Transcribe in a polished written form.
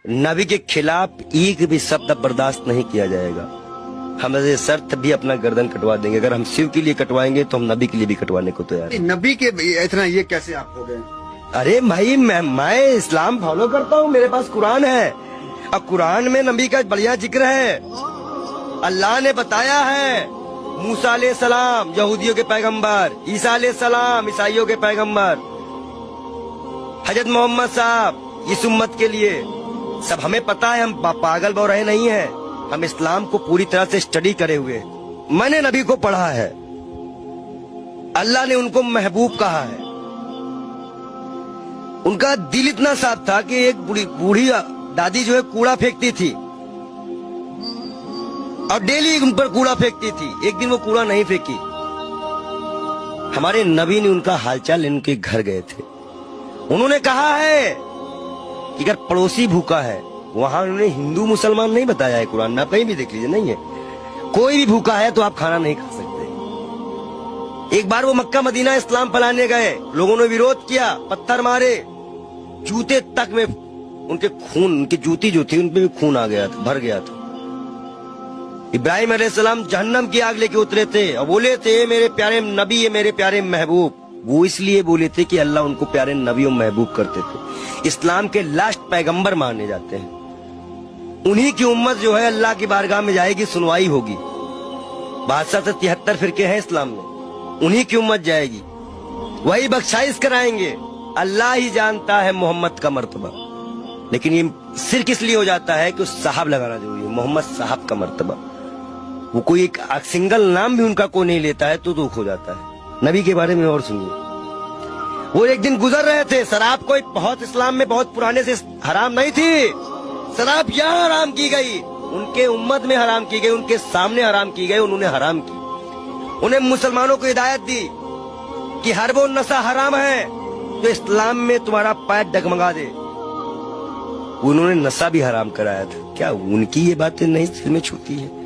नबी के खिलाफ एक भी शब्द बर्दाश्त नहीं किया जाएगा। हम ऐसे शर्त भी अपना गर्दन कटवा देंगे। अगर हम शिव के लिए कटवाएंगे तो हम नबी के लिए भी कटवाने को तैयार हैं। नबी के इतना ये कैसे आप हो गए? अरे भाई मैं इस्लाम फॉलो करता हूँ, मेरे पास कुरान है और कुरान में नबी का बढ़िया जिक्र है। अल्लाह ने बताया है मूसा अलैहिस्सलाम यहूदियों के पैगंबर, ईसा अलैहिस्सलाम ईसाइयों के पैगंबर, हजरत मोहम्मद साहब इस उम्मत के लिए सब हमें पता है। हम पागल बो रहे नहीं है, हम इस्लाम को पूरी तरह से स्टडी करे हुए। मैंने नबी को पढ़ा है, अल्लाह ने उनको महबूब कहा है। उनका दिल इतना साफ था कि एक बूढ़ी दादी जो है कूड़ा फेंकती थी और डेली उन पर कूड़ा फेंकती थी। एक दिन वो कूड़ा नहीं फेंकी। हमारे नबी ने उनका हालचाल उनके घर गए थे। उन्होंने कहा है कि अगर पड़ोसी भूखा है, वहां उन्होंने हिंदू मुसलमान नहीं बताया है कुरान में, आप कहीं भी देख लीजिए, नहीं है। कोई भी भूखा है तो आप खाना नहीं खा सकते। एक बार वो मक्का मदीना इस्लाम फैलाने गए, लोगों ने विरोध किया, पत्थर मारे, जूते तक में उनके खून, उनकी जूती जो थी उनपे भी खून आ गया था, भर गया था। इब्राहिम अलैहिस्सलाम जहन्नम की आग लेके उतरे थे और बोले थे मेरे प्यारे नबी, ये मेरे प्यारे महबूब। वो इसलिए बोले थे कि अल्लाह उनको प्यारे नबी और महबूब करते थे। इस्लाम के लास्ट पैगंबर माने जाते हैं। उन्हीं की उम्मत जो है अल्लाह की बारगाह में जाएगी, सुनवाई होगी। 72 फिरके हैं इस्लाम में, उन्हीं की उम्मत जाएगी, वही बख्शाइश कराएंगे। अल्लाह ही जानता है मोहम्मद का मर्तबा, लेकिन ये सिर्फ इसलिए हो जाता है कि उस साहब लगाना जरूरी है, मोहम्मद साहब का मर्तबा। वो कोई एक सिंगल नाम भी उनका कोई नहीं लेता है तो दुख हो जाता है। नबी के बारे में और सुनिए। वो एक दिन गुजर रहे थे, शराब कोई बहुत इस्लाम में बहुत पुराने से हराम नहीं थी। शराब यहाँ हराम की गई, उनके उम्मत में हराम की गई, उनके सामने हराम की गई, उन्होंने हराम की। उन्हें मुसलमानों को हिदायत दी कि हर वो नशा हराम है जो इस्लाम में तुम्हारा पैर डगमगा दे। उन्होंने नशा भी हराम कराया था। क्या उनकी ये बातें नहीं दिल में छूती है?